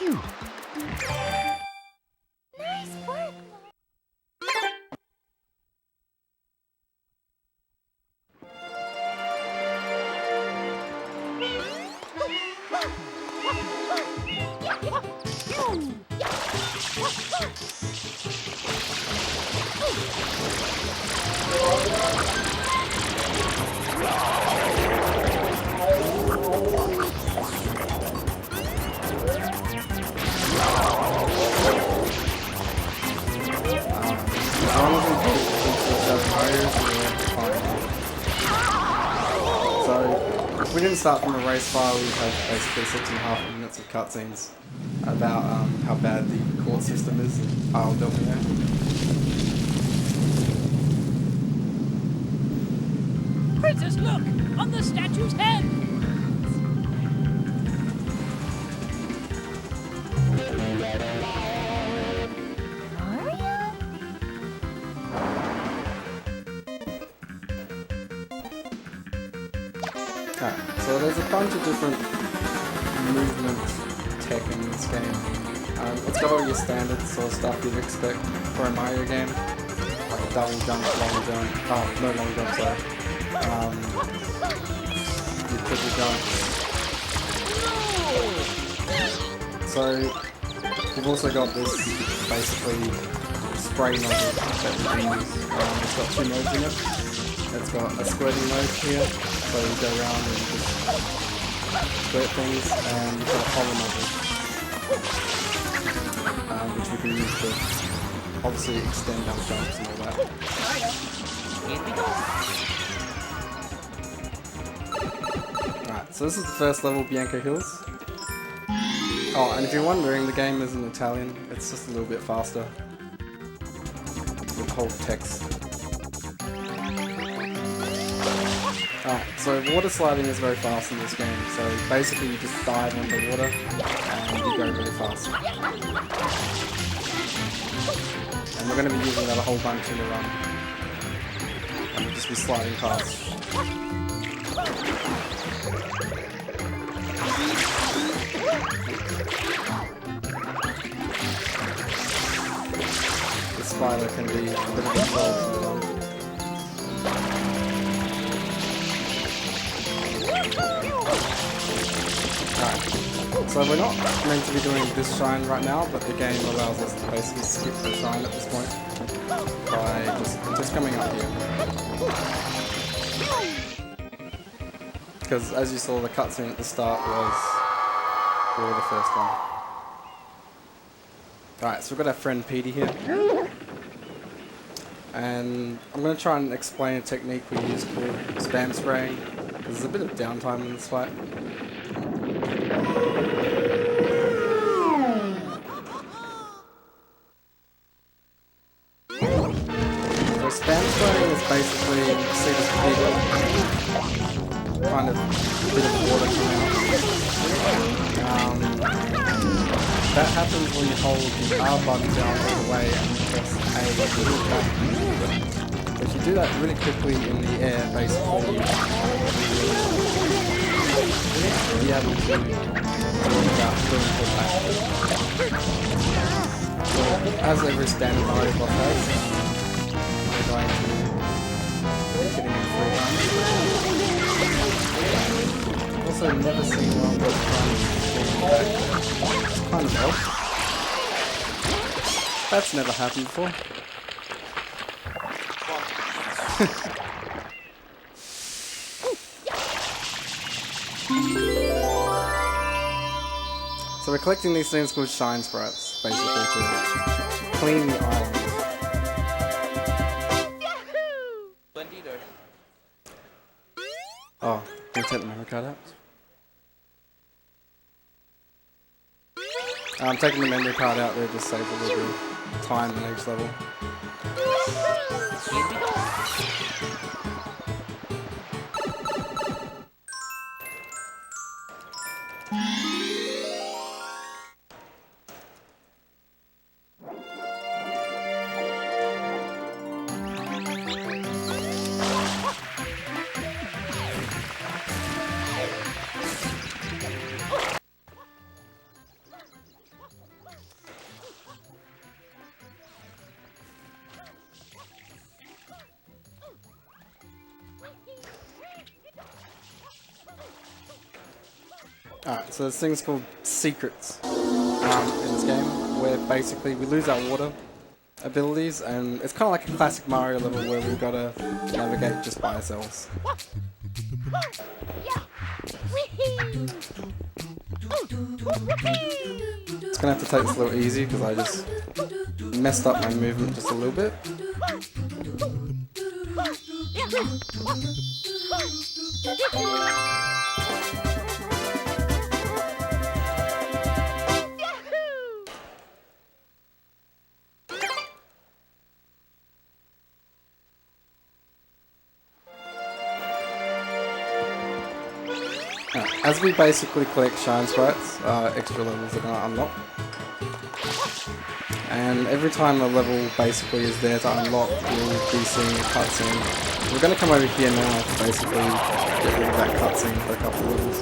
Nice work, If we didn't start from a race file, we'd have basically 6.5 minutes of cutscenes about how bad the court system is and I'll delve in there. Princess, look! On the statue's head! Alright, so there's a bunch of different movement tech in this game. It's got all your standard sort of stuff you'd expect for a Mario game. Like a double jump, long jump, no long jump, sorry. Your triple jumps. So, you've also got this basically spray nozzle that you can use. It's got two modes in it. It's got a squirting mode here, so you go around and just squirt things, and you've got a hollow nozzle, which we can use to obviously extend our jumps and all that. Alright, so this is the first level, Bianco Hills. Oh, and if you're wondering, the game is in Italian, it's just a little bit faster. With whole text. So water sliding is very fast in this game, so basically you just dive underwater and you go really fast. And we're going to be using that a whole bunch in the run. And we'll just be sliding past. The spider can be a bit of a troll in the run. Alright, so we're not meant to be doing this shine right now, but the game allows us to basically skip the shine at this point by just coming up here. Because as you saw, the cutscene at the start was for the first one. Alright, so we've got our friend Petey here. And I'm going to try and explain a technique we use called spam spraying. There's a bit of downtime in this fight. So spam spraying is basically, you see this big kind of bit of water coming out. That happens when you hold the R button down all the way and press A to move back. If you do that really quickly in the air, basically, you'll be able to move out really quick back. So, as every standard Mario boss has, we're going to be hitting him 3 times. Also, never seen one with times back. It's kind of odd. That's never happened before. So we're collecting these things called shine sprites, basically, to clean the island. Oh, can we take the memory card out? I'm taking the memory card out there to save a little bit of time in each level. Alright, so there's things called secrets in this game, where basically we lose our water abilities, and it's kind of like a classic Mario level where we've got to navigate just by ourselves. It's gonna have to take this a little easy because I just messed up my movement just a little bit. As we basically collect shine sprites, extra levels are going to unlock. And every time a level basically is there to unlock, we'll be seeing a cutscene. We're going to come over here now to basically get rid of that cutscene for a couple of levels.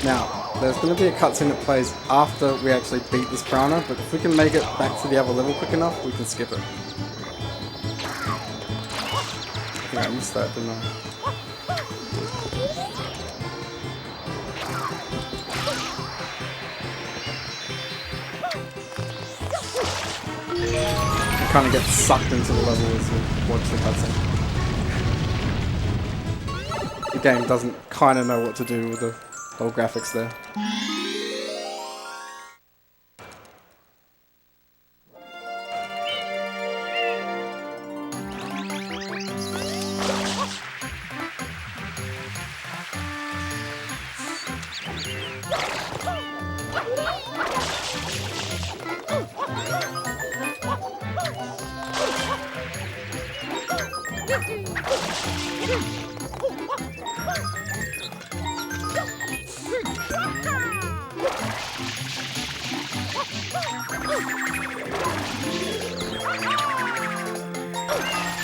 Now, there's going to be a cutscene that plays after we actually beat this piranha, but if we can make it back to the other level quick enough, we can skip it. I think I missed that, didn't I? You kind of get sucked into the level as you watch the cutscene. The game doesn't kind of know what to do with the whole graphics there.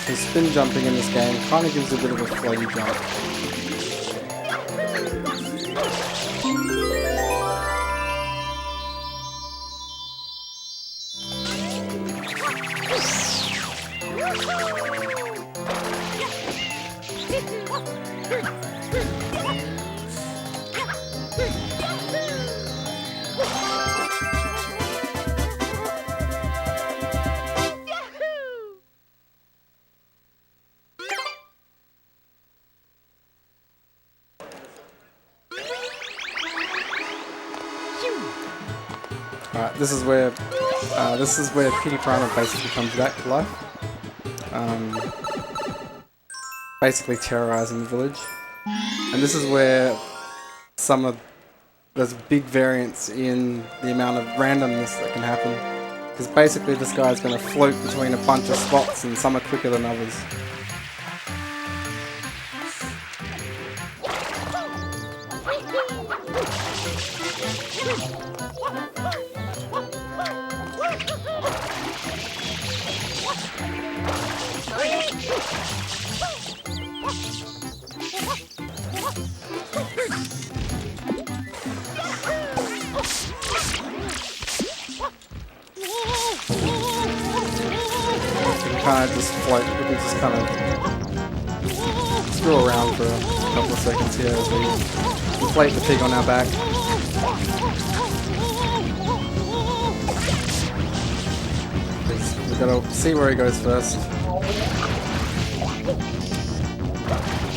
So spin jumping in this game kind of gives a bit of a floaty jump. Alright, this is where Petey Piranha basically comes back to life. Basically terrorizing the village. And this is where there's a big variance in the amount of randomness that can happen. Because basically this guy's going to float between a bunch of spots and some are quicker than others. Kind of just float, we can just kind of screw around for a couple of seconds here as we inflate the pig on our back. We've got to see where he goes first.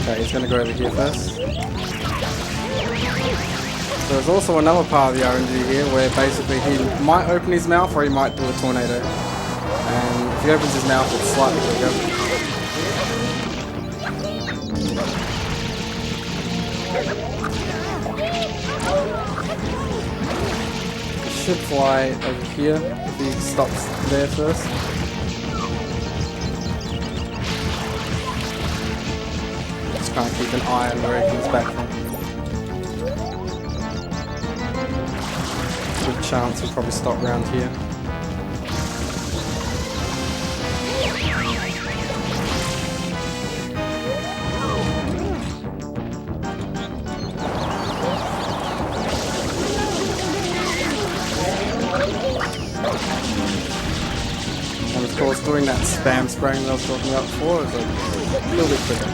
Okay, he's going to go over here first. So there's also another part of the RNG here where basically he might open his mouth or he might do a tornado. And if he opens his mouth, it's slightly quicker. He should fly over here if he stops there first. Just kind of keep an eye on where he comes back from. Good chance he'll probably stop around here. of course, doing that spam spraying that I was talking about before is a little bit quicker.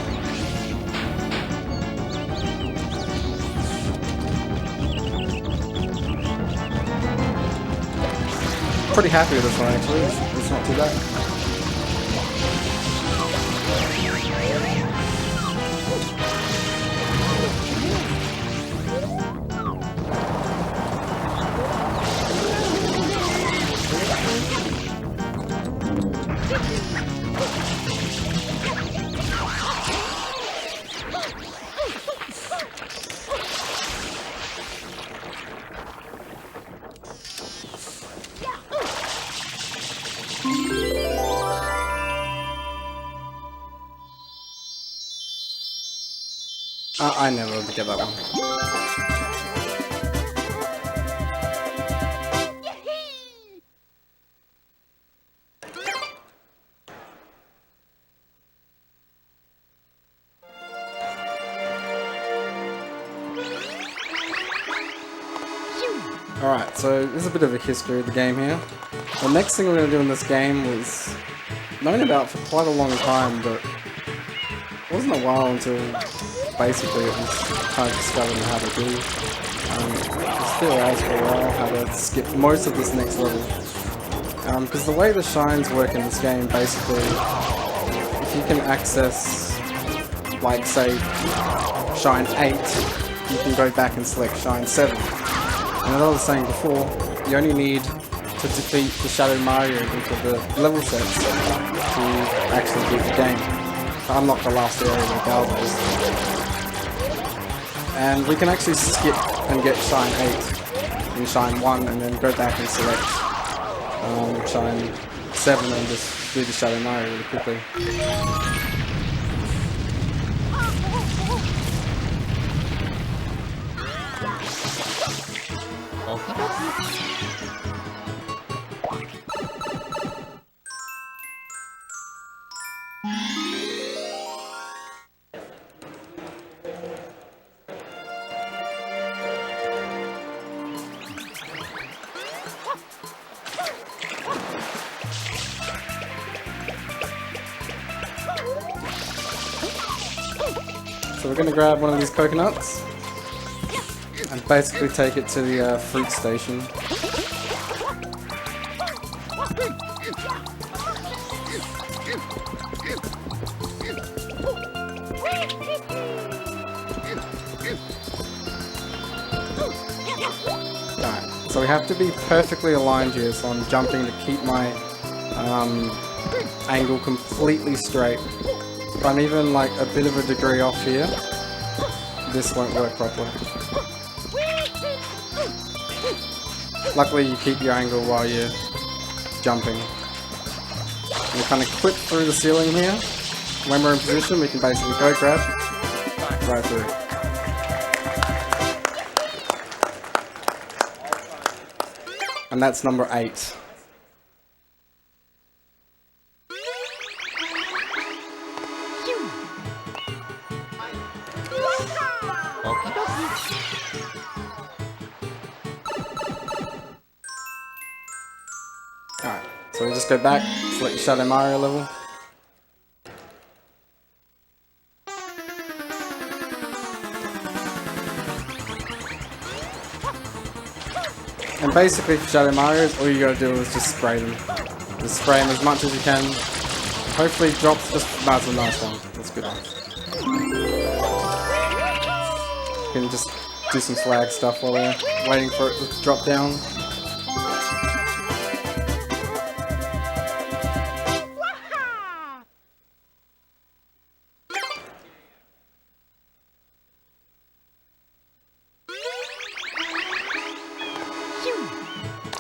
Pretty happy with this one actually, it's not too bad. I never would get that one. Alright, so there's a bit of a history of the game here. The next thing we're going to do in this game was known about for quite a long time, but it wasn't a while until basically it was kind of discovering how to do. It still has for a while how to skip most of this next level. Because the way the shines work in this game, basically, if you can access, like say, shine 8, you can go back and select shine 7. And as I was saying before, you only need to defeat the Shadow Mario into the level sets to actually beat the game. To unlock the last area where Bowser is. And we can actually skip and get shine 8 and shine 1 and then go back and select shine 7 and just do the Shadow Mario really quickly. So we're going to grab one of these coconuts and basically take it to the fruit station. Alright, so we have to be perfectly aligned here, so I'm jumping to keep my angle completely straight. If I'm even like a bit of a degree off here, this won't work properly. Luckily you keep your angle while you're jumping. We kind of clip through the ceiling here. When we're in position we can basically go grab right through. And that's number 8. Alright, so we just go back, select the Shadow Mario level. And basically for Shadow Marios, all you gotta do is just spray them. Just spray them as much as you can. Hopefully drops just about the last one. That's good enough. You can just do some swag stuff while we're waiting for it to drop down.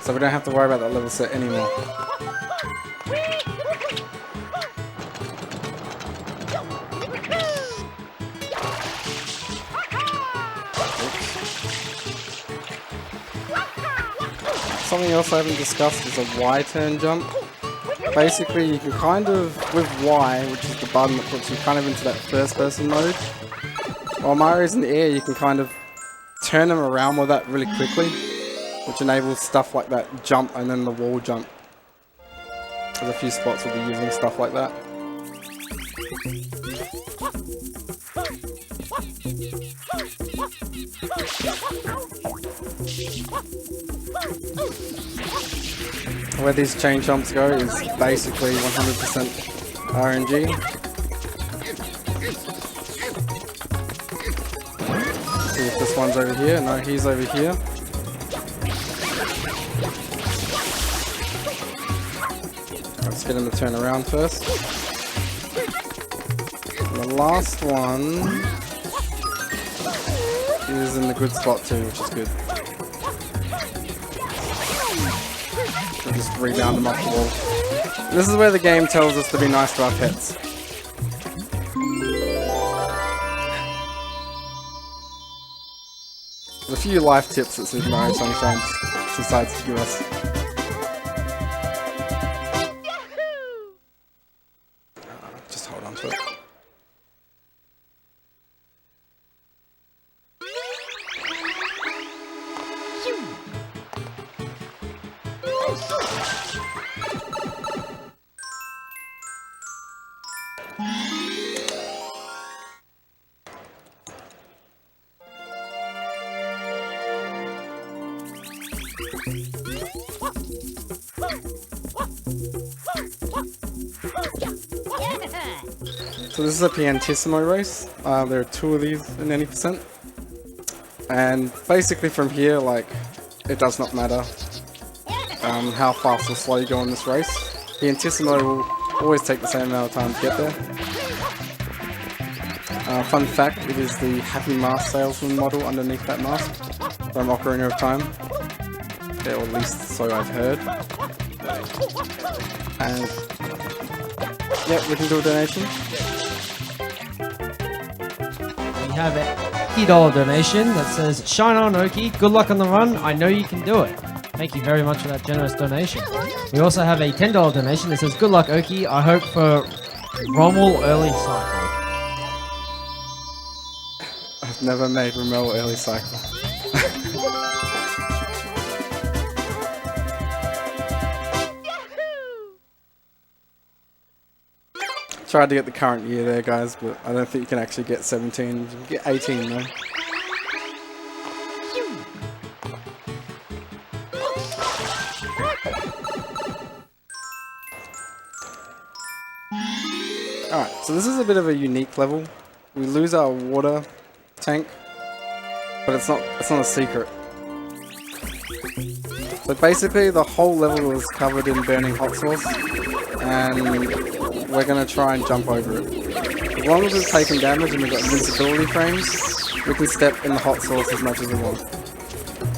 So we don't have to worry about that level set anymore. Something else I haven't discussed is a Y turn jump. Basically you can kind of, with Y, which is the button that puts you kind of into that first person mode, while Mario's in the air you can kind of turn him around with that really quickly, which enables stuff like that jump and then the wall jump. There's a few spots we'll be using stuff like that. Where these chain jumps go is basically 100% RNG. See if this one's over here. No, he's over here. Let's get him to turn around first. And the last one is in the good spot too, which is good. We'll just rebound them off the wall. This is where the game tells us to be nice to our pets. There's a few life tips that Super Mario Sunshine decides to give us. Just hold on to it. So this is a Piantissimo race. There are 2 of these in any percent. And basically from here, like, it does not matter how fast or slow you go in this race. Piantissimo will always take the same amount of time to get there. Fun fact, it is the Happy Mask salesman model underneath that mask from Ocarina of Time. Yeah, or at least so I've heard. And yeah, we can do a donation. We have a $50 donation that says, "Shine on, Oki. Good luck on the run. I know you can do it." Thank you very much for that generous donation. We also have a $10 donation that says, "Good luck, Oki. I hope for Rommel early cycle." I've never made Rommel early cycle. Tried to get the current year there, guys, but I don't think you can actually get 17. You can get 18 though. Alright, so this is a bit of a unique level. We lose our water tank, but it's not a secret. So basically the whole level is covered in burning hot sauce, and we're gonna try and jump over it. As long as it's taking damage and we've got invincibility frames, we can step in the hot sauce as much as we want.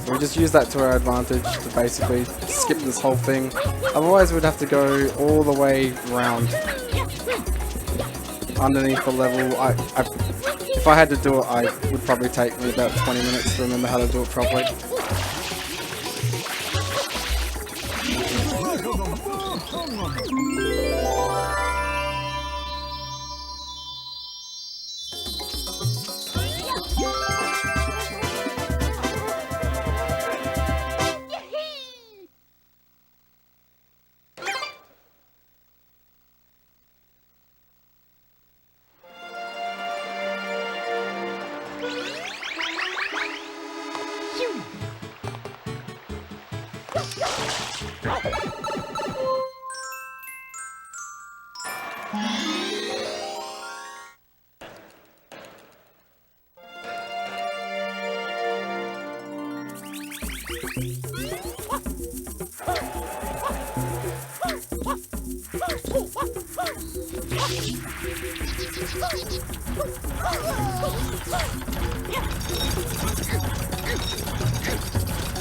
So we just use that to our advantage to basically skip this whole thing. Otherwise we'd have to go all the way around underneath the level. If I had to do it, I would probably take me about 20 minutes to remember how to do it properly.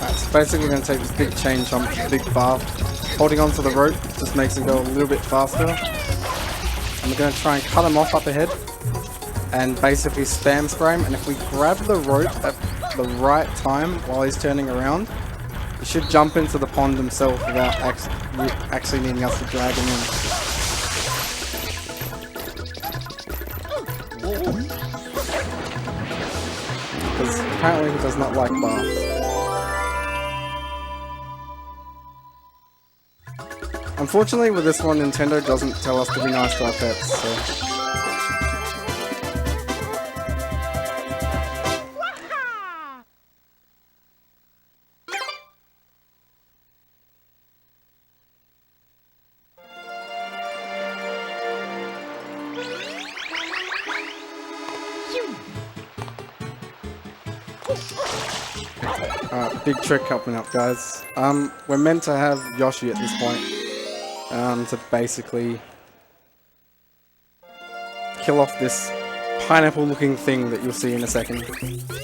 Alright, so basically we're going to take this big chain jump, big bar. Holding onto the rope just makes it go a little bit faster. And we're going to try and cut him off up ahead and basically spam spray him. And if we grab the rope at the right time while he's turning around, he should jump into the pond himself without actually needing us to drag him in. Because apparently he does not like baths. Unfortunately, with this one, Nintendo doesn't tell us to be nice to our pets, so... Big trick coming up, guys. We're meant to have Yoshi at this point, to basically kill off this pineapple-looking thing that you'll see in a second.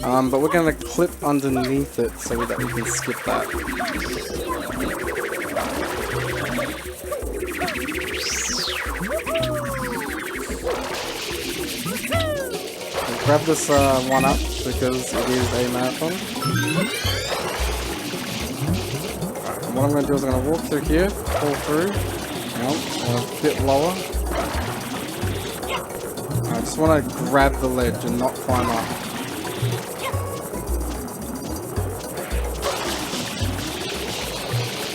But we're gonna clip underneath it so that we can skip that. We'll grab this one up because it is a marathon. What I'm going to do is I'm going to walk through here, pull through, a bit lower. I just want to grab the ledge and not climb up.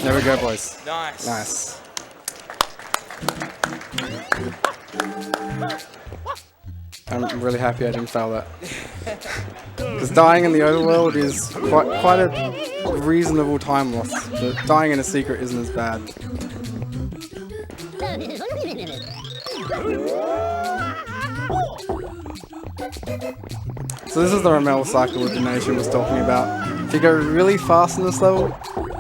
There we go, boys. Nice. Nice. I'm really happy I didn't fail that. Because dying in the overworld is quite a reasonable time loss, but dying in a secret isn't as bad. So this is the Rommel cycle that Donation was talking about. If you go really fast in this level,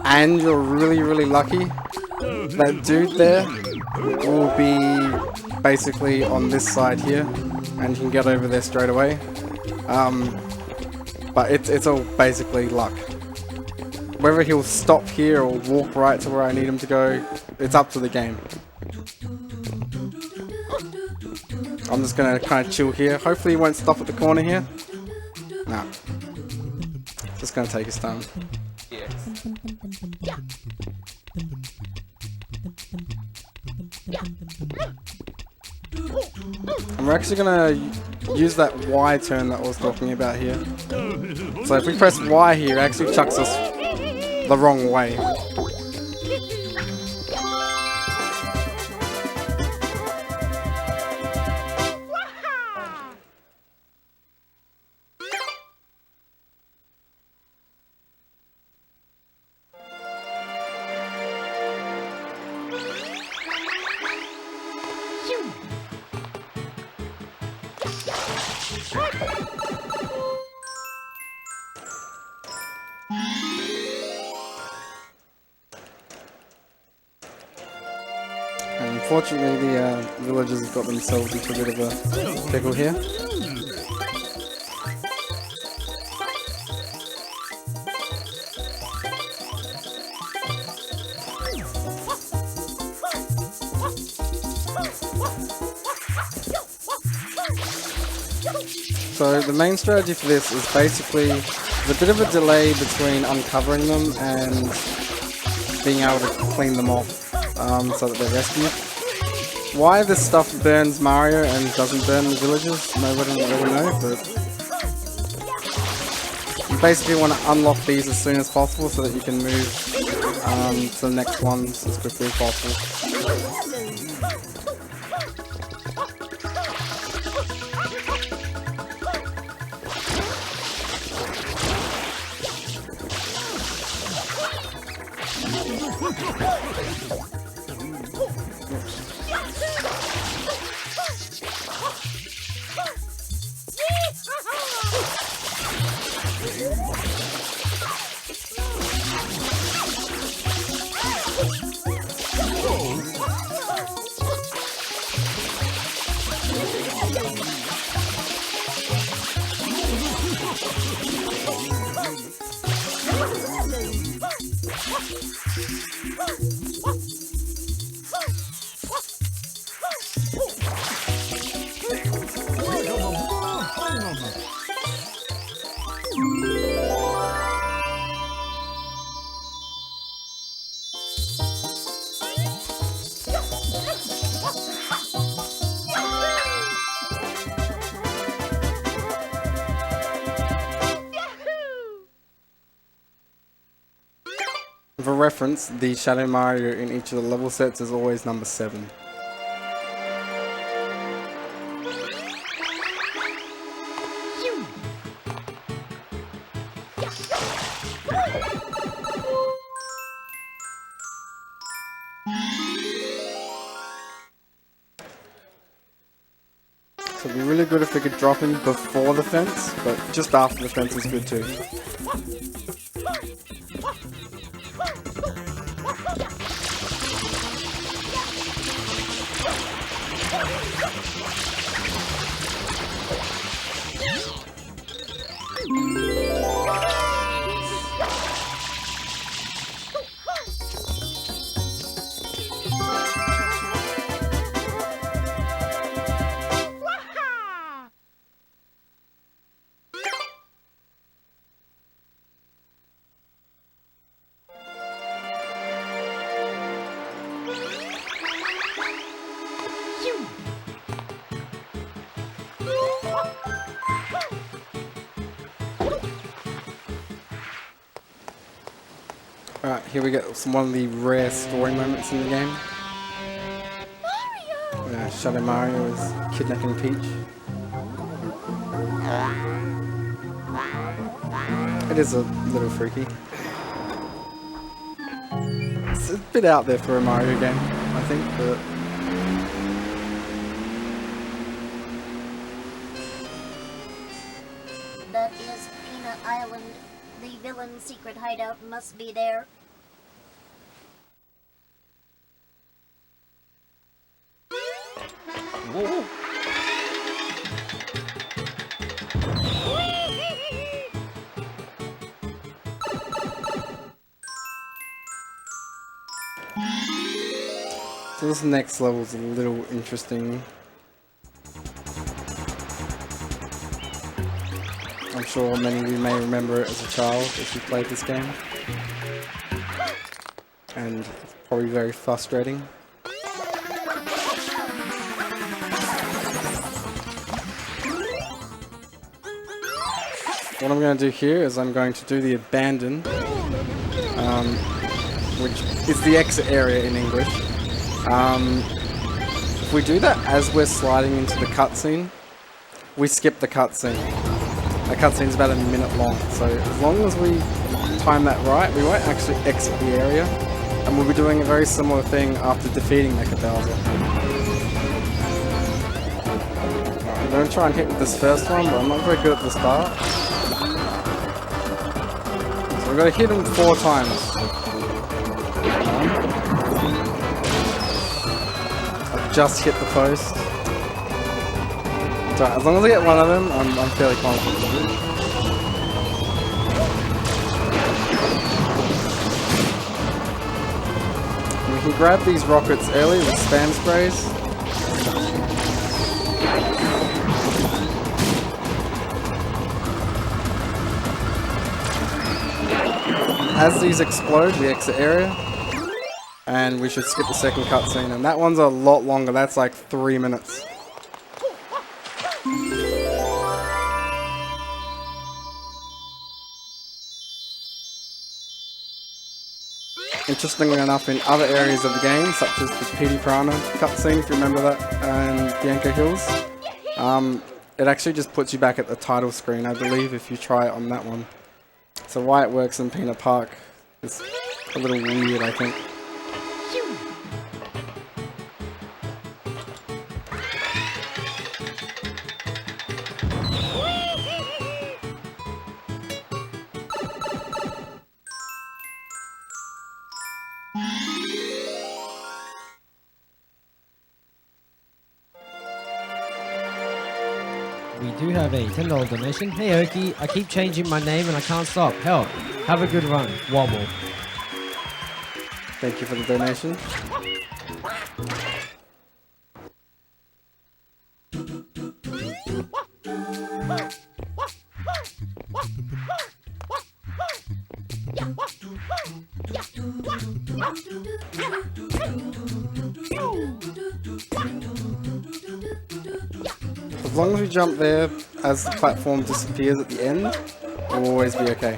and you're really lucky, that dude there will be basically on this side here, and you can get over there straight away. But it's all basically luck. Whether he'll stop here or walk right to where I need him to go, it's up to the game. I'm just gonna kind of chill here. Hopefully he won't stop at the corner here. Nah. Just gonna take his time. Yes. And we're actually gonna use that Y turn that I was talking about here. So if we press Y here, it actually chucks us the wrong way. And unfortunately, the villagers have got themselves into a bit of a pickle here. So the main strategy for this is basically there's a bit of a delay between uncovering them and being able to clean them off so that they're rescued. Why this stuff burns Mario and doesn't burn the villagers, nobody will ever know, but you basically want to unlock these as soon as possible so that you can move to the next ones as quickly as possible. reference, the Shadow Mario in each of the level sets is always number 7. So it'd be really good if we could drop him before the fence, but just after the fence is good too. Alright, here we get one of the rare story moments in the game. Mario! Shadow Mario is kidnapping Peach. It is a little freaky. It's a bit out there for a Mario game, I think, but... That is Peanut Island. The villain's secret hideout must be there. Whoa. So this next level is a little interesting. I'm sure many of you may remember it as a child if you played this game. And it's probably very frustrating. What I'm going to do here is I'm going to do the abandon, which is the exit area in English. If we do that as we're sliding into the cutscene, we skip the cutscene. The cutscene's about a minute long, so as long as we time that right, we won't actually exit the area, and we'll be doing a very similar thing after defeating Mecha Bowser. I'm going to try and hit with this first one, but I'm not very good at the start. So we've got to hit him 4 times. I've just hit the post. So as long as I get one of them, I'm fairly confident. We can grab these rockets early with spam sprays. As these explode, we exit area. And we should skip the second cutscene. And that one's a lot longer, that's like 3 minutes. Interestingly enough, in other areas of the game, such as the Petey Piranha cutscene, if you remember that, and Bianco Hills, it actually just puts you back at the title screen, I believe, if you try it on that one. So why it works in Peanut Park is a little weird, I think. We do have a $10 donation. Hey Oki, I keep changing my name and I can't stop. Help. Have a good run. Wobble. Thank you for the donation. As long as we jump there as the platform disappears at the end, we'll always be okay.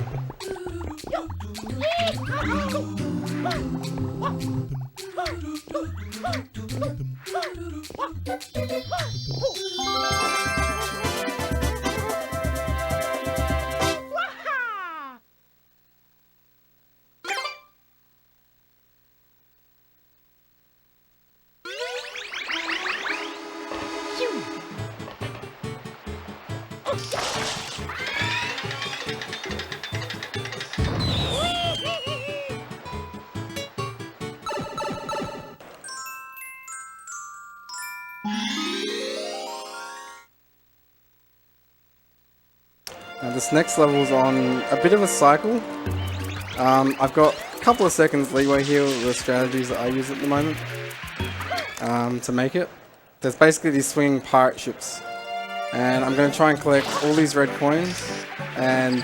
Now this next level is on a bit of a cycle. I've got a couple of seconds leeway here with the strategies that I use at the moment to make it. There's basically these swinging pirate ships, and I'm going to try and collect all these red coins, and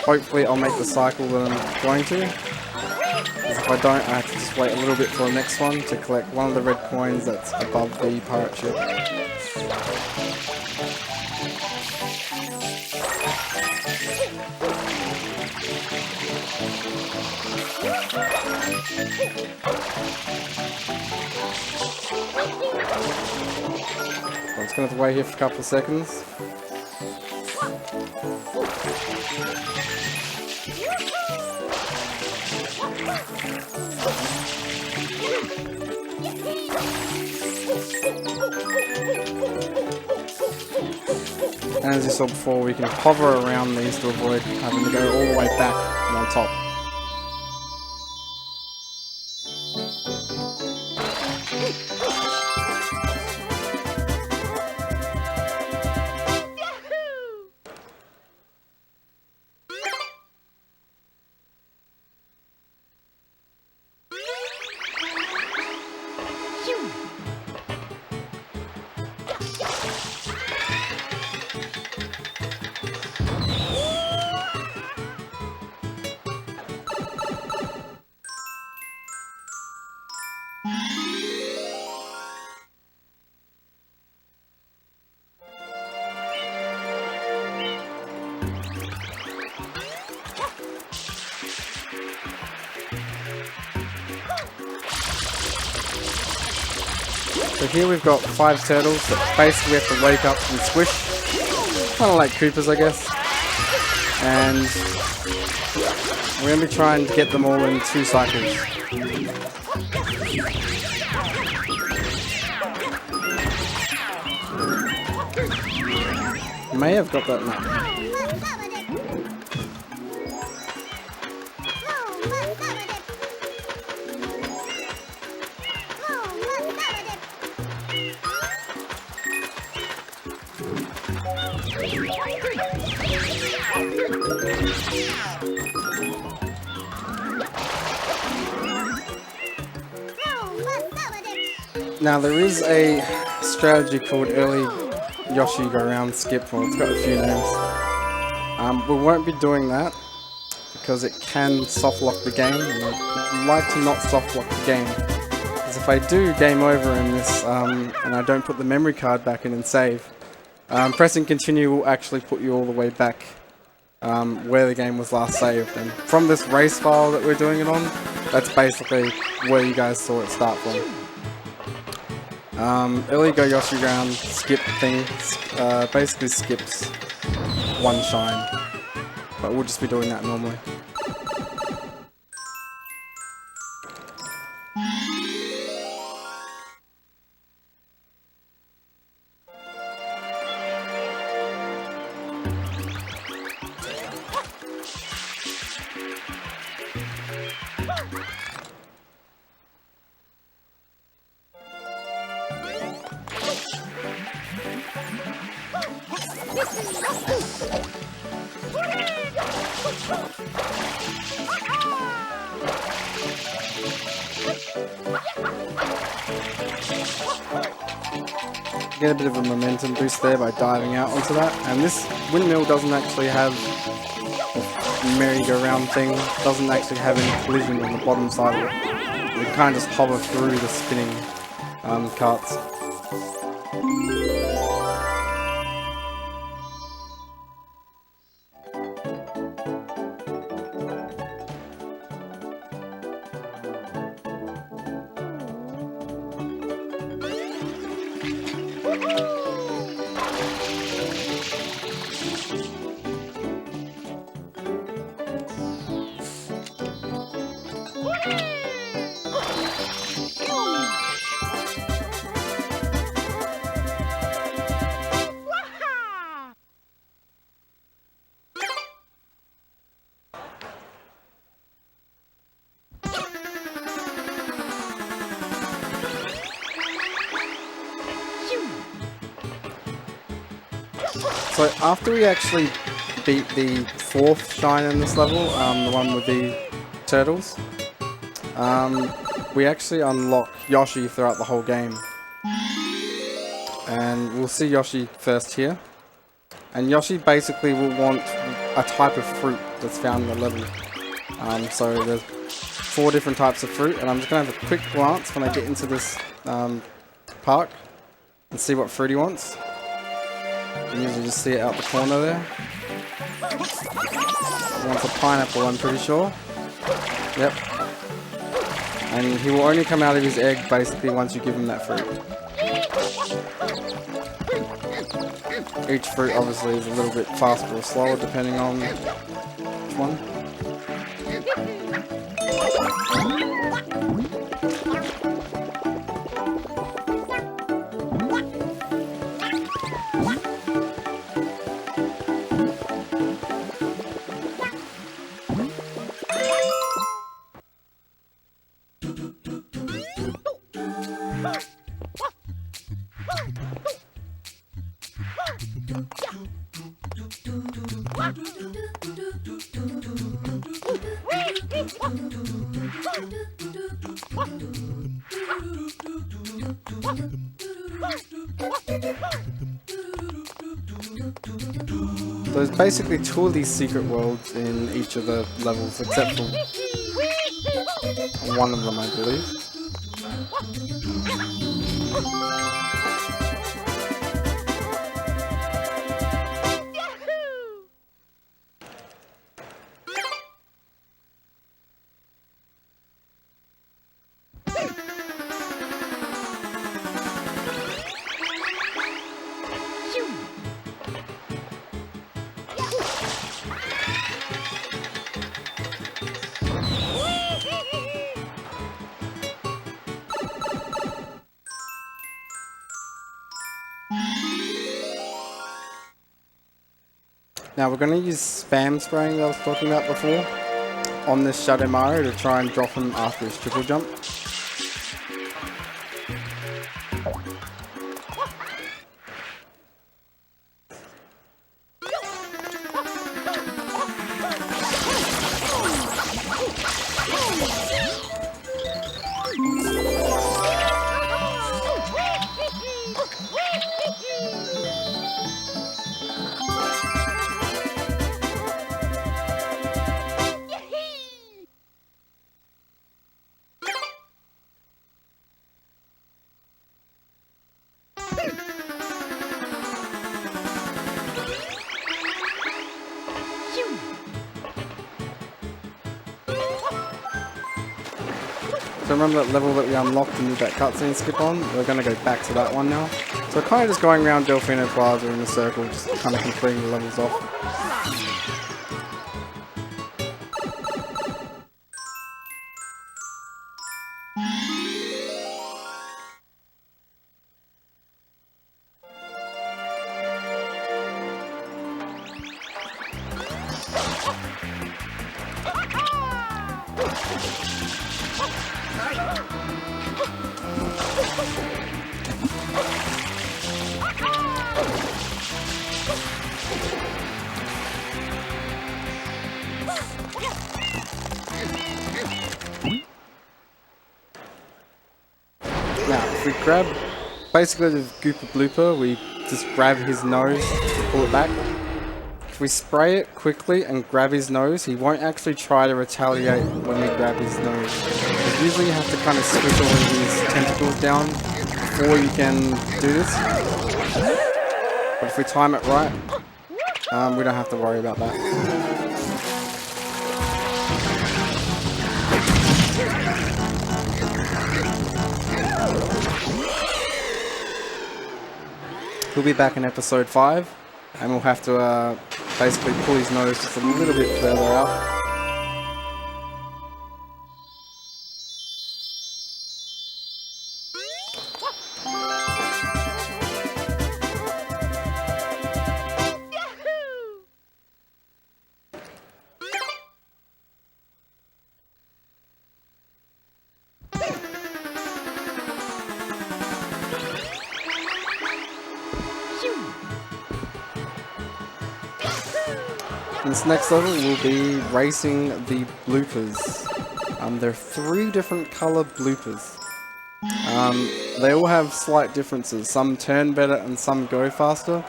hopefully I'll make the cycle that I'm going to. Because if I don't, I have to just wait a little bit for the next one to collect one of the red coins that's above the pirate ship. I'm just going to have to wait here for a couple of seconds. And as you saw before, we can hover around these to avoid having to go all the way back and on top. So here we've got 5 turtles that basically have to wake up and squish. Kind of like Koopas, I guess. And we're going to be trying to get them all in 2 cycles. May have got that map. Now there is a strategy called early Yoshi go around skip. Well, it's got a few names. We won't be doing that because it can soft lock the game, and I'd like to not soft lock the game. Because if I do game over in this and I don't put the memory card back in and save, pressing continue will actually put you all the way back where the game was last saved. And from this race file that we're doing it on, that's basically where you guys saw it start from. Early go Yoshi round skip thing basically skips 1 shine, but we'll just be doing that normally. Get a bit of a momentum boost there by diving out onto that, and this windmill doesn't actually have a merry-go-round thing, doesn't actually have any collision on the bottom side of it. You kind of just hover through the spinning carts. So after we actually beat the 4th shine in this level, the one with the turtles, we actually unlock Yoshi throughout the whole game. And we'll see Yoshi first here. And Yoshi basically will want a type of fruit that's found in the level. So there's 4 different types of fruit, and I'm just going to have a quick glance when I get into this park and see what fruit he wants. You usually just see it out the corner there. He wants a pineapple, I'm pretty sure. Yep. And he will only come out of his egg basically once you give him that fruit. Each fruit obviously is a little bit faster or slower depending on which one. There's basically 2 of these secret worlds in each of the levels, except for one of them, I believe. Now we're going to use spam spraying that I was talking about before on this Shadow Mario to try and drop him after his triple jump. So remember that level that we unlocked and did that cutscene skip on? We're going to go back to that one now. So we're kind of just going around Delfino Plaza in a circle, just kind of completing the levels off. Now, if we grab basically the Goopa Blooper, we just grab his nose to pull it back. If we spray it quickly and grab his nose, he won't actually try to retaliate when we grab his nose. Because usually you have to kind of squish all of his tentacles down before you can do this. But if we time it right, we don't have to worry about that. he'll be back in episode 5, and we'll have to basically pull his nose just a little bit further out. This next level will be racing the bloopers. There are 3 different color bloopers. They all have slight differences. Some turn better and some go faster.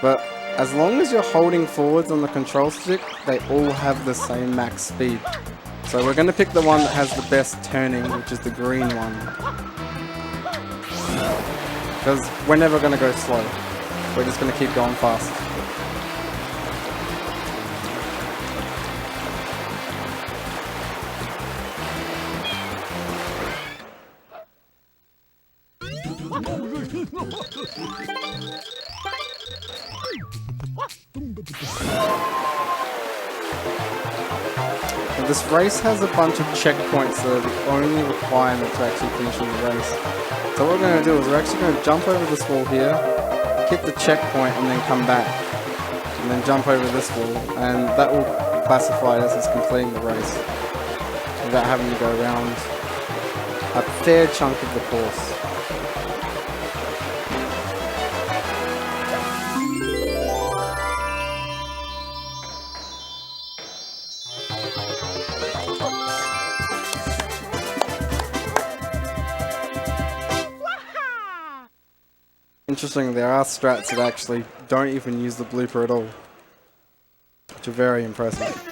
But as long as you're holding forwards on the control stick, they all have the same max speed. So we're going to pick the one that has the best turning, which is the green one. Because we're never going to go slow. We're just going to keep going fast. Now this race has a bunch of checkpoints that are the only requirement to actually finishing the race. So what we're going to do is we're actually going to jump over this wall here, hit the checkpoint and then come back. And then jump over this wall, and that will classify us as completing the race without having to go around a fair chunk of the course. Interesting, there are strats that actually don't even use the blooper at all, which are very impressive.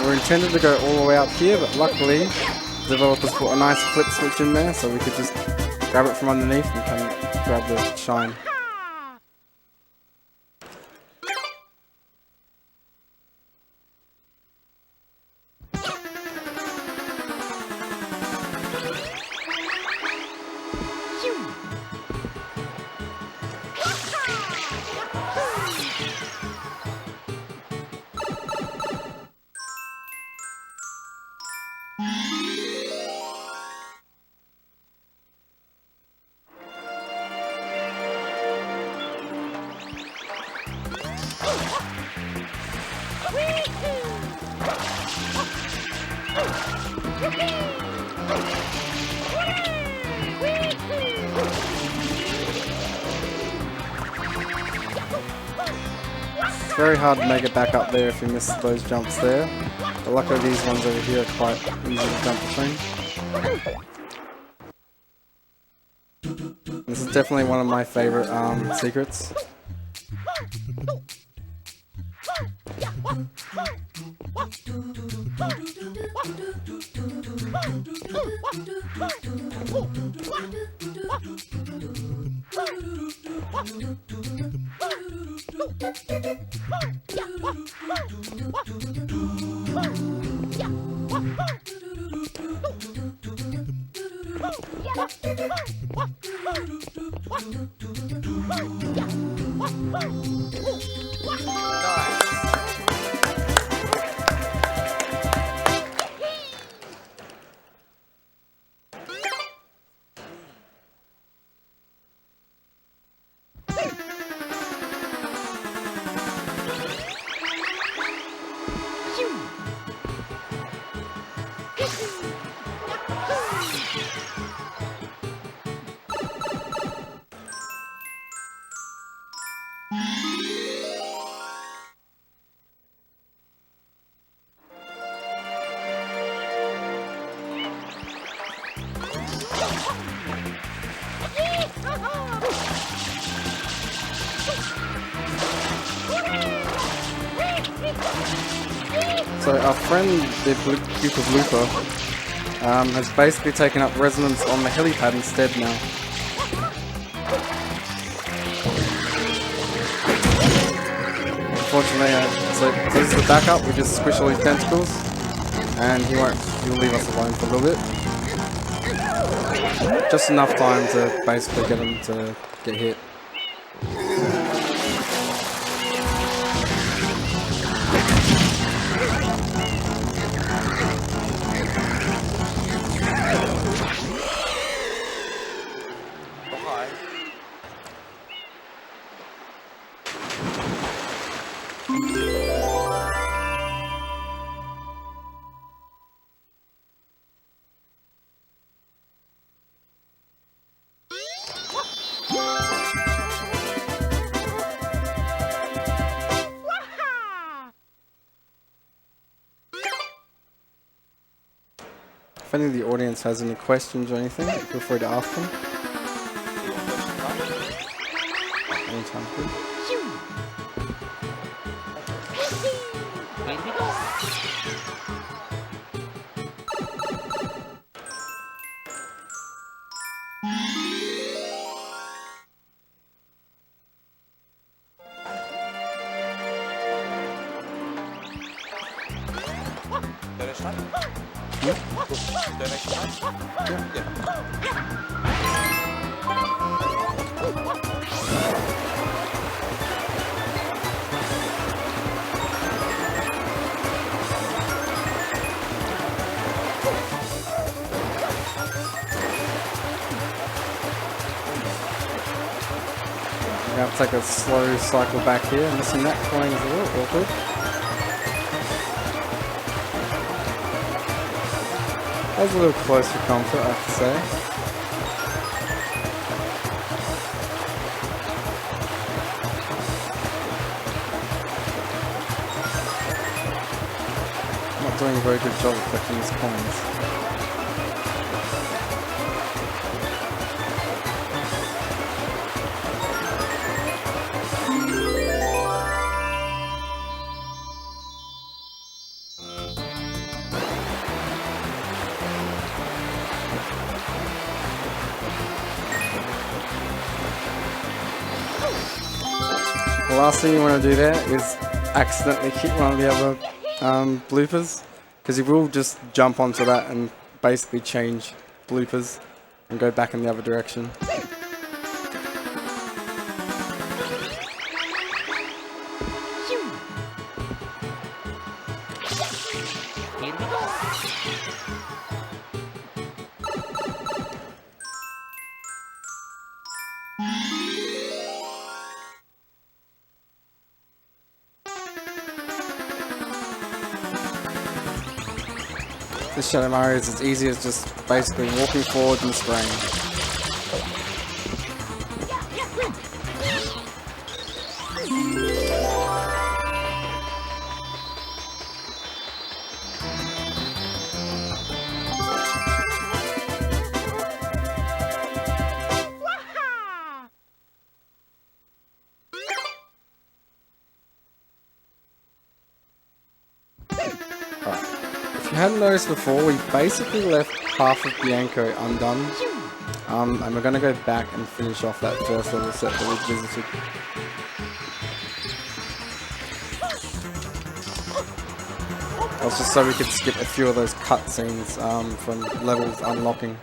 We're intended to go all the way up here, but luckily developers put a nice flip switch in there, so we could just grab it from underneath and come grab the shine. It's very hard to make it back up there if you miss those jumps there. But luckily these ones over here are quite easy to jump between. This is definitely one of my favourite secrets. So our friend, the Okikurume, has basically taken up residence on the helipad instead now. Unfortunately, so this is the backup. We just squish all his tentacles, and he'll leave us alone for a little bit. Just enough time to basically get him to get hit. If any of the audience has any questions or anything, feel free to ask them. Anytime, good. We're going to take a slow cycle back here. Missing that coin is a little awkward. That was a little close for comfort, I have to say. I'm not doing a very good job of collecting these coins. The last thing you want to do there is accidentally hit one of the other bloopers, because he will just jump onto that and basically change bloopers and go back in the other direction. This Shadow Mario is as easy as just basically walking forward and spraying. If you hadn't noticed before, we basically left half of Bianco undone, and we're going to go back and finish off that first level set that we visited. That's just so we could skip a few of those cutscenes from levels unlocking.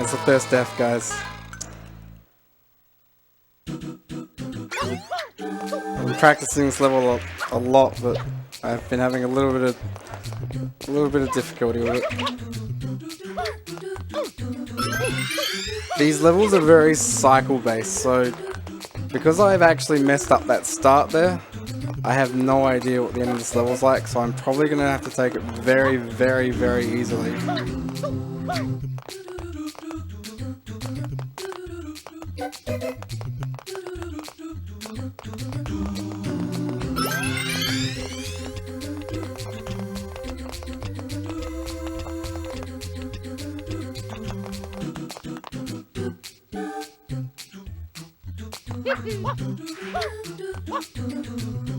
It's the first death, guys. I've been practicing this level a lot, but I've been having a little bit of difficulty with it. These levels are very cycle based, so because I've actually messed up that start there, I have no idea what the end of this level's like, so I'm probably gonna have to take it very, very, very easily.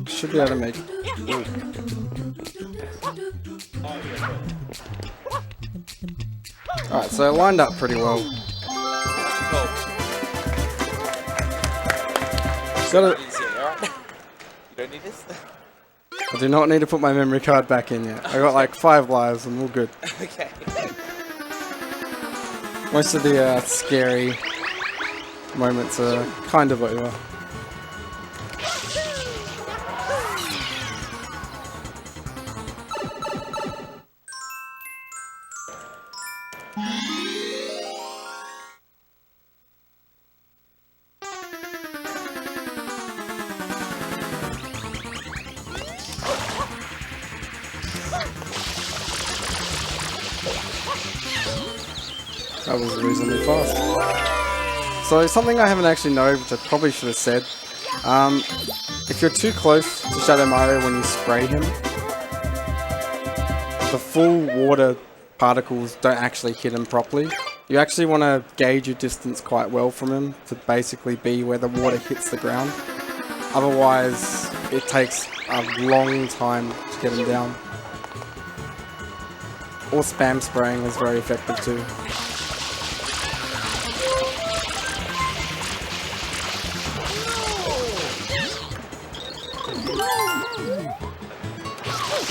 Should be able to make it. Alright, so I lined up pretty well. Gotta, You don't need this? I do not need to put my memory card back in yet. I got like 5 lives and we're good. Okay. Most of the scary moments are kind of over. That was reasonably fast. So something I haven't actually known, which I probably should have said. If you're too close to Shadow Mario when you spray him, the full water particles don't actually hit him properly. You actually want to gauge your distance quite well from him to basically be where the water hits the ground. Otherwise, it takes a long time to get him down. Or spam spraying is very effective too.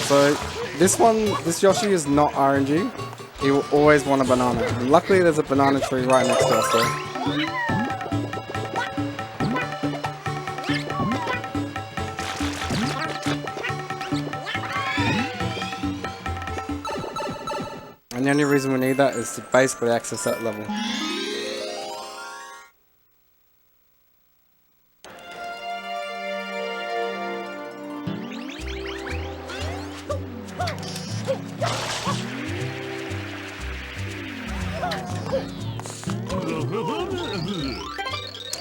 So this Yoshi is not RNG. He will always want a banana. And luckily there's a banana tree right next to us though. And the only reason we need that is to basically access that level.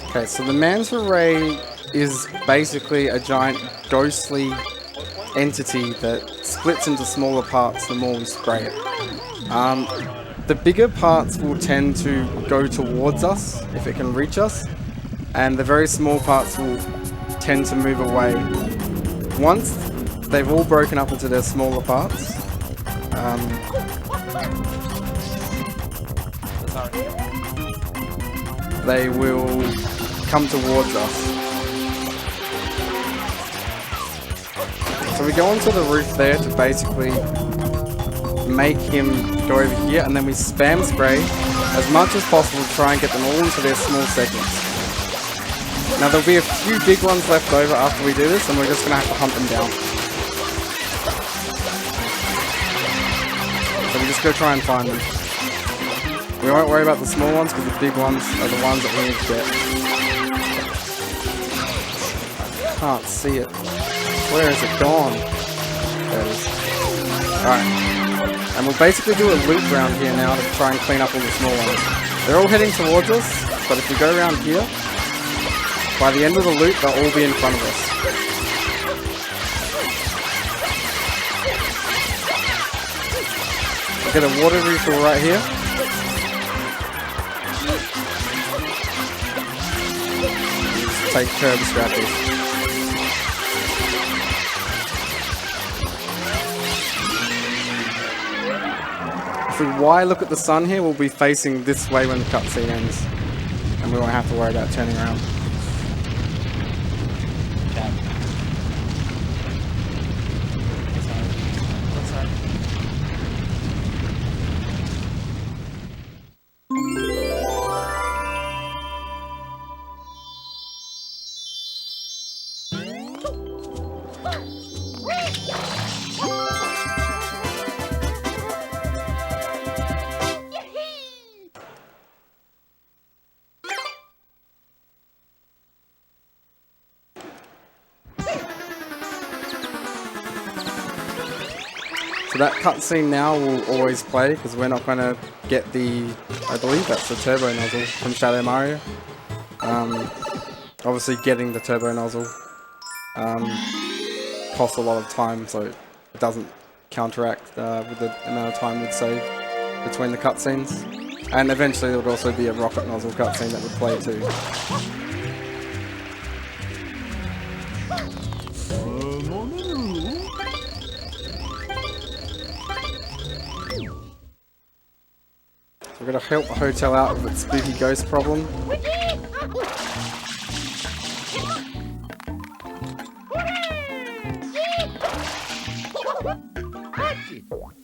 Okay, so the Manta Ray is basically a giant ghostly entity that splits into smaller parts the more we spray it. The bigger parts will tend to go towards us if it can reach us, and the very small parts will tend to move away. Once they've all broken up into their smaller parts, they will come towards us. So we go onto the roof there to basically make him go over here, and then we spam spray as much as possible to try and get them all into their small segments. Now there'll be a few big ones left over after we do this, and we're just going to have to hunt them down. So we just go try and find them. We won't worry about the small ones because the big ones are the ones that we need to get. Can't see it. Where is it gone? There it is. Alright. And we'll basically do a loop around here now to try and clean up all the small ones. They're all heading towards us, but if we go around here, by the end of the loop, they'll all be in front of us. We'll get a water refill right here. Just take care of the scratches. If we Y look at the sun here, we'll be facing this way when the cutscene ends. And we won't have to worry about turning around. So that cutscene now will always play because we're not going to get the, I believe that's the turbo nozzle from Shadow Mario. Obviously getting the turbo nozzle costs a lot of time, so it doesn't counteract with the amount of time we'd save between the cutscenes. And eventually there would also be a rocket nozzle cutscene that would play too. We're gonna help the hotel out with its spooky ghost problem.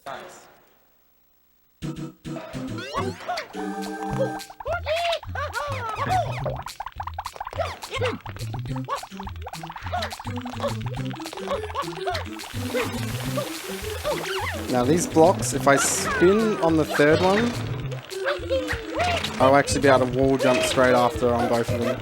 Nice. Now these blocks, if I spin on the third one, I'll actually be able to wall jump straight after on both of them.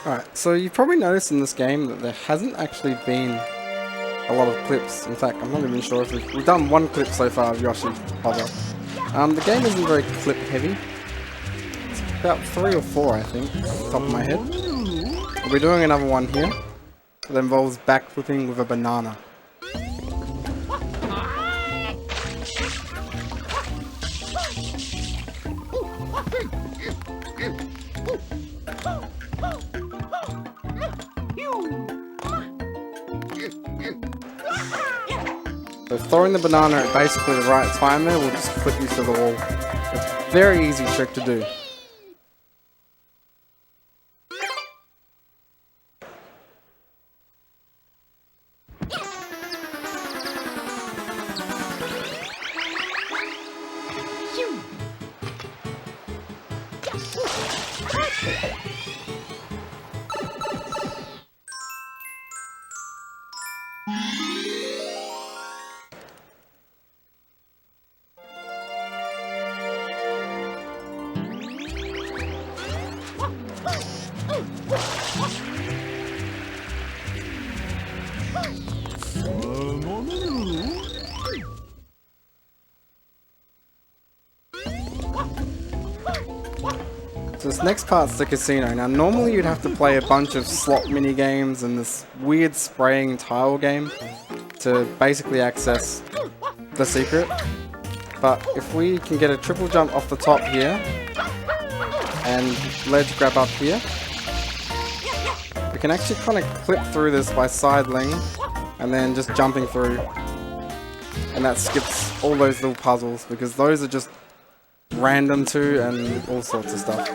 Alright, so you've probably noticed in this game that there hasn't actually been a lot of clips. In fact, I'm not even sure if we've done one clip so far of Yoshi Hover. The game isn't very clip heavy. It's about 3 or 4, I think, off the top of my head. We'll be doing another one here that involves backflipping with a banana. So throwing the banana at basically the right time there will just clip you to the wall. It's a very easy trick to do. So this next part's the casino. Now normally you'd have to play a bunch of slot mini games and this weird spraying tile game to basically access the secret. But if we can get a triple jump off the top here and ledge grab up here, we can actually kind of clip through this by sidling and then just jumping through. And that skips all those little puzzles because those are just random too and all sorts of stuff.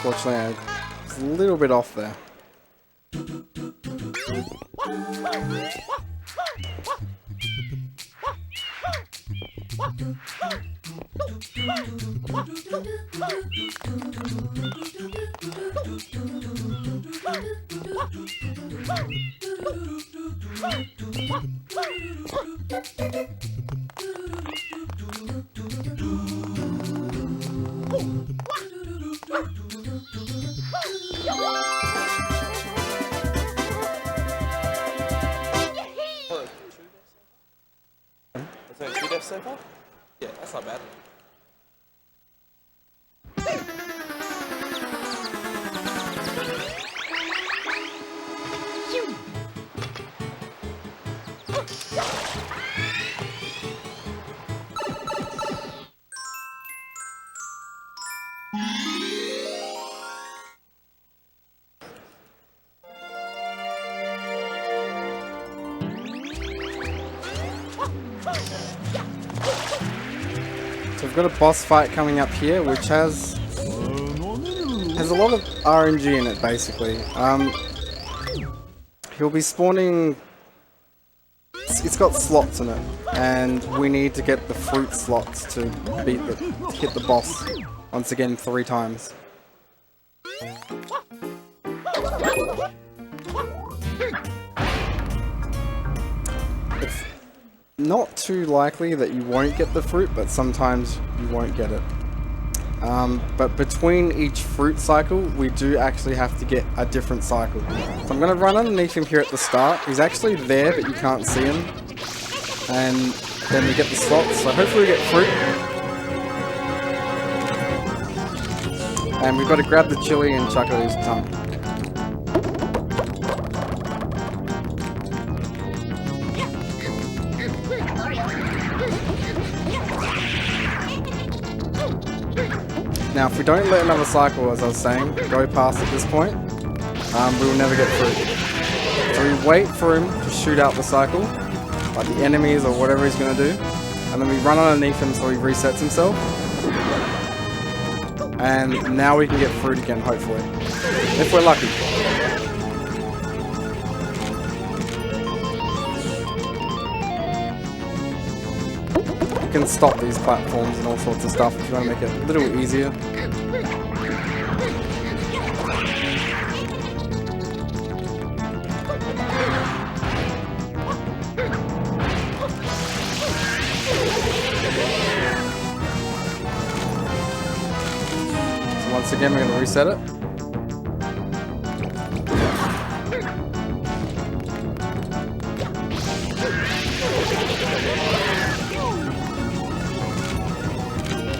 Fortunately, I was a little bit off there. So we've got a boss fight coming up here, which has a lot of RNG in it, basically. He'll be spawning. It's got slots in it, and we need to get the fruit slots to hit the boss once again 3 times. It's not too likely that you won't get the fruit, but sometimes you won't get it. But between each fruit cycle, we do actually have to get a different cycle. So I'm going to run underneath him here at the start. He's actually there, but you can't see him. And then we get the slots, so hopefully we get fruit. And we've got to grab the chili and chuck it at his tongue. Now, if we don't let another cycle, as I was saying, go past at this point, we will never get through. So we wait for him to shoot out the cycle, like the enemies or whatever he's going to do, and then we run underneath him so he resets himself. And now we can get fruit again, hopefully. If we're lucky. You can stop these platforms and all sorts of stuff if you want to make it a little easier. So once again, we're going to reset it.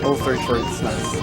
All 3 fruits, nice.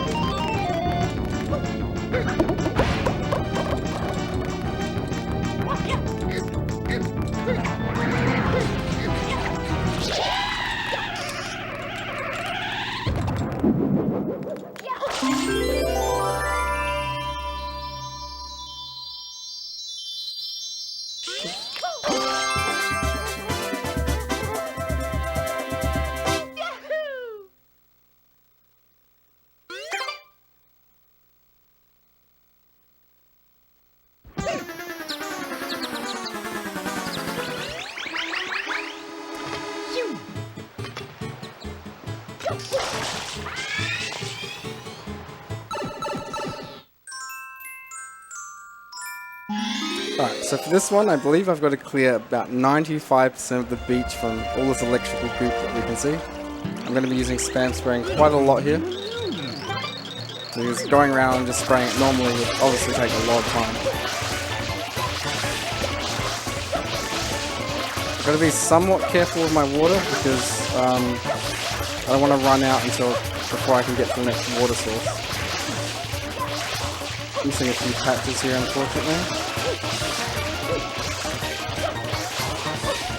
Alright, so for this one, I believe I've got to clear about 95% of the beach from all this electrical goop that we can see. I'm going to be using spam spraying quite a lot here. So just going around and just spraying it normally would obviously take a lot of time. I've got to be somewhat careful with my water because I don't want to run out before I can get to the next water source. Missing a few patches here, unfortunately.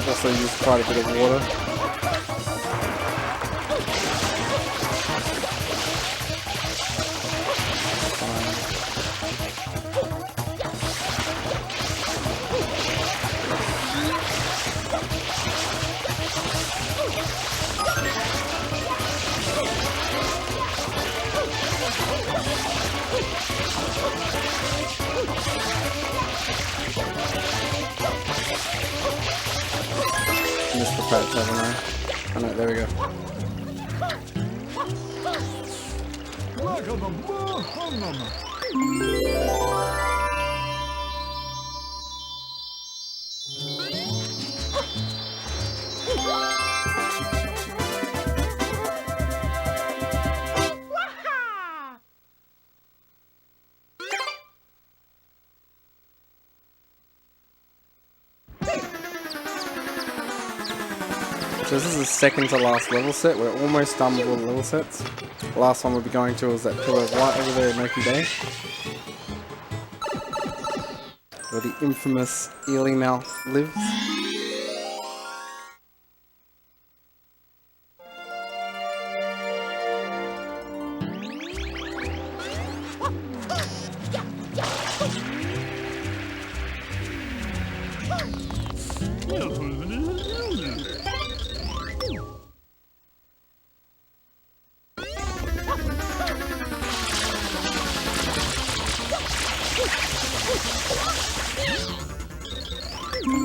Also use quite a bit of water. Missed the patch, haven't I? Oh no, there we go. So this is the second to last level set. We're almost done with all the level sets. The last one we'll be going to is that pillar of light over there at Noki Bay, where the infamous Eely Mouth lives.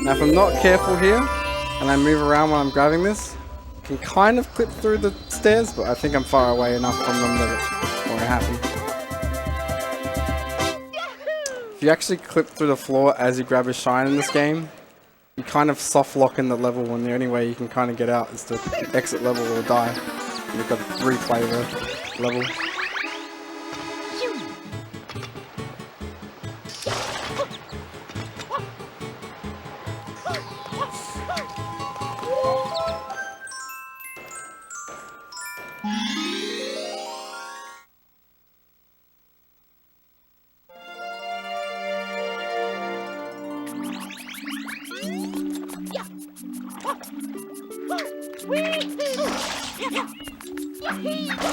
Now if I'm not careful here, and I move around when I'm grabbing this, I can kind of clip through the stairs, but I think I'm far away enough from them that it won't happen. If you actually clip through the floor as you grab a shine in this game, you kind of soft lock in the level, and the only way you can kind of get out is to exit level or die. And you've got to replay the level.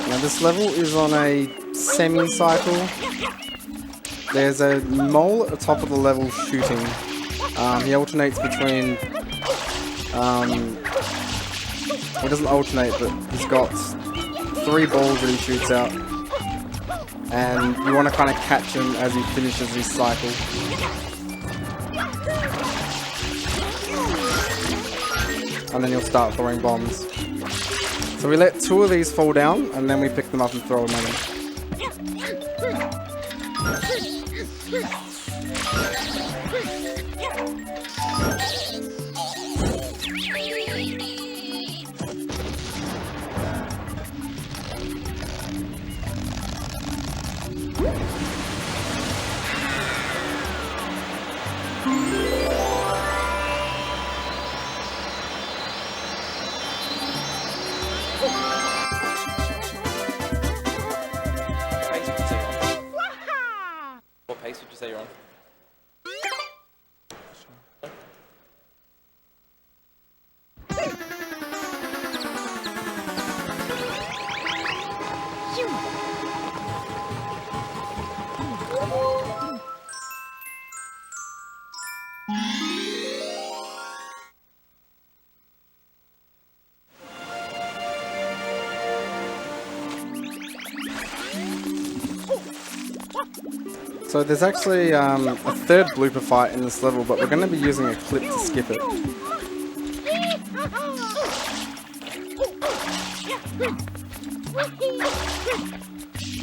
Now this level is on a semi-cycle. There's a mole at the top of the level shooting. He alternates between... he doesn't alternate, but he's got 3 balls that he shoots out. And you want to kind of catch him as he finishes his cycle. And then you'll start throwing bombs. So we let 2 of these fall down, and then we pick them up and throw them at him. What pace would you say you're on? So there's actually a 3rd blooper fight in this level, but we're going to be using a clip to skip it.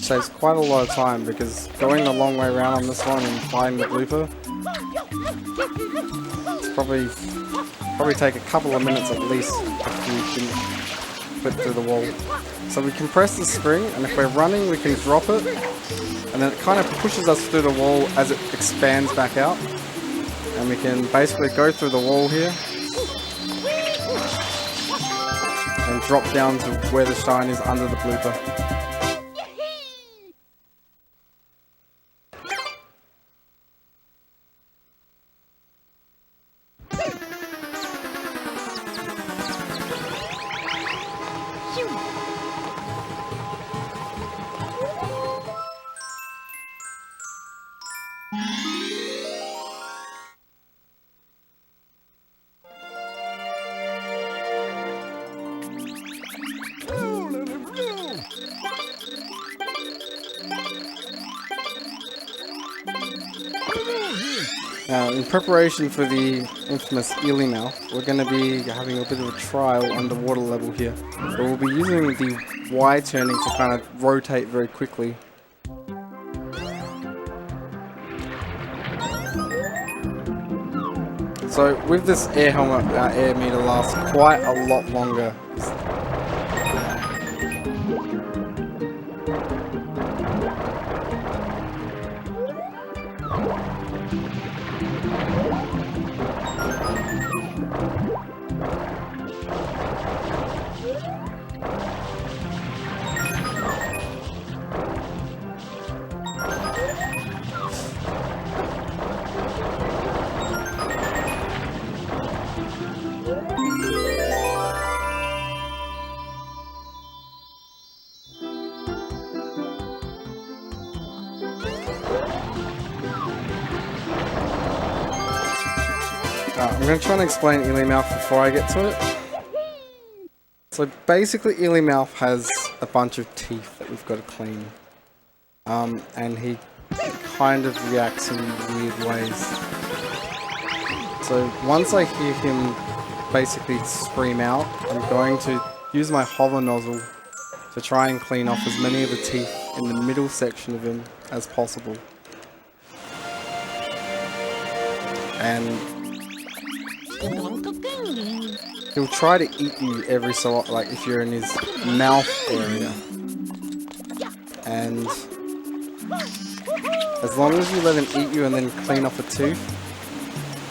Saves quite a lot of time, because going the long way around on this one and fighting the blooper, it's probably take a couple of minutes at least after you can flip through the wall. So we can press the spring, and if we're running we can drop it, and then it kind of pushes us through the wall as it expands back out. And we can basically go through the wall here and drop down to where the shine is under the blooper. Now, in preparation for the infamous Ely Mouth, we're going to be having a bit of a trial on the water level here. But we'll be using the Y turning to kind of rotate very quickly. So with this air helmet, our air meter lasts quite a lot longer. I'm going to try and explain Ely Mouth before I get to it. So basically Ely Mouth has a bunch of teeth that we've got to clean. And he kind of reacts in weird ways So once I hear him basically scream out, I'm going to use my hover nozzle to try and clean off as many of the teeth in the middle section of him as possible. And he'll try to eat you every so often, like if you're in his mouth area. And as long as you let him eat you and then clean off a tooth,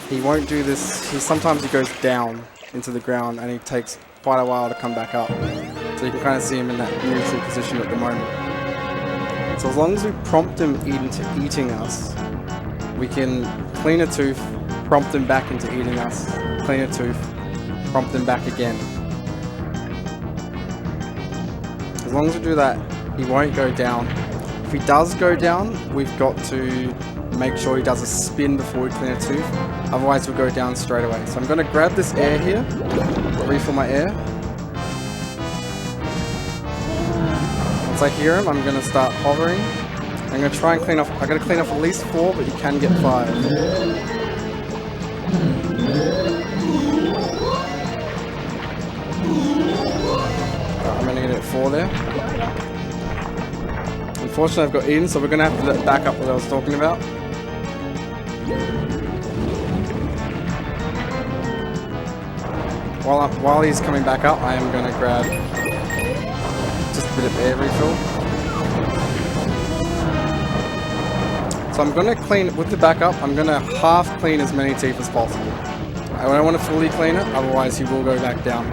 he won't do this. Sometimes he goes down into the ground and he takes quite a while to come back up. So you can kind of see him in that neutral position at the moment. So as long as we prompt him into eating us, we can clean a tooth, prompt him back into eating us, clean a tooth, prompt him back again. As long as we do that, he won't go down. If he does go down, we've got to make sure he does a spin before we clean a tooth. Otherwise, we'll go down straight away. So I'm going to grab this air here, refill my air. Once I hear him, I'm going to start hovering. I'm going to try and clean off. I'm going to clean off at least 4, but you can get 5. I'm going to get it at 4 there. Unfortunately, I've got Eden, so we're going to have to let back up what I was talking about. While he's coming back up, I am going to grab just a bit of air refill. So I'm going to clean, with the backup, I'm going to half clean as many teeth as possible. I don't want to fully clean it, otherwise he will go back down.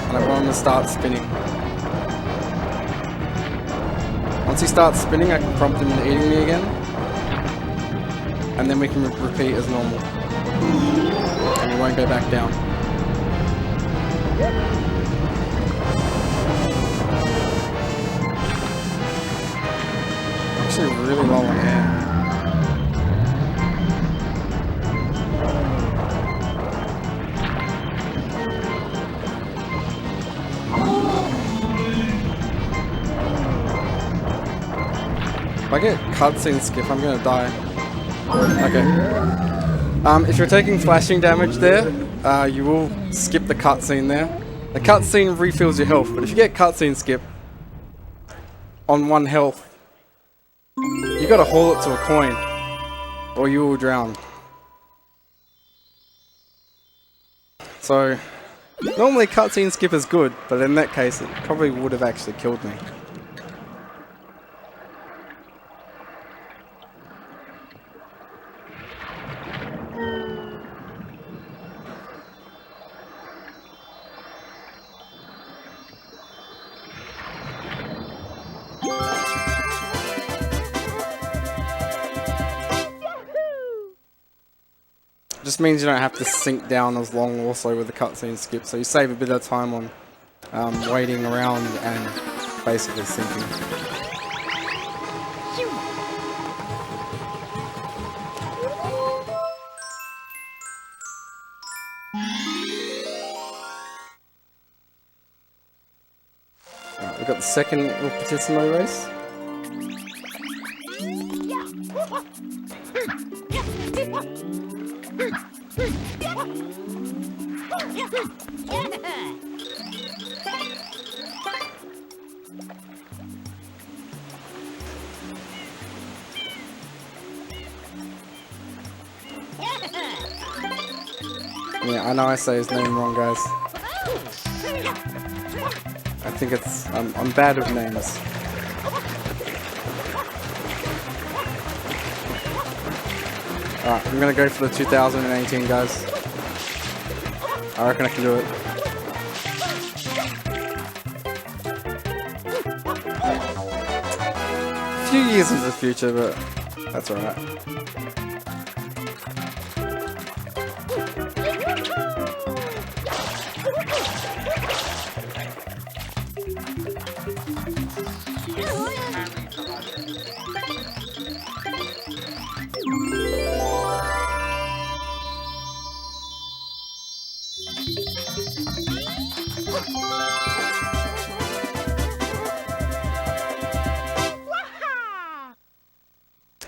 And I want him to start spinning. Once he starts spinning, I can prompt him into eating me again. And then we can repeat as normal. And he won't go back down. Actually really low on air. If I get cutscene skip, I'm gonna die. Okay. If you're taking flashing damage there, you will skip the cutscene there. The cutscene refills your health, but if you get cutscene skip on 1 health, you gotta haul it to a coin, or you will drown. So, normally cutscene skip is good, but in that case it probably would have actually killed me. Just means you don't have to sink down as long also with the cutscene skip, so you save a bit of time on waiting around and basically sinking. Alright, we've got the second Platissimo race. Yeah, I know I say his name wrong, guys. I think it's... I'm bad with names. Alright, I'm gonna go for the 2018, guys. I reckon I can do it. A few years into the future, but that's alright.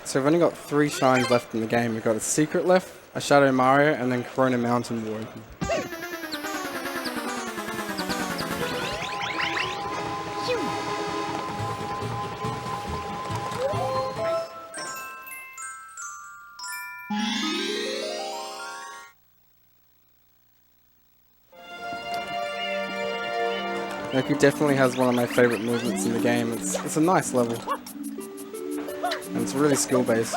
So we've only got 3 shines left in the game. We've got a Secret left, a Shadow Mario, and then Corona Mountain will open. Loki definitely has one of my favourite movements in the game. It's a nice level. And it's really skill based.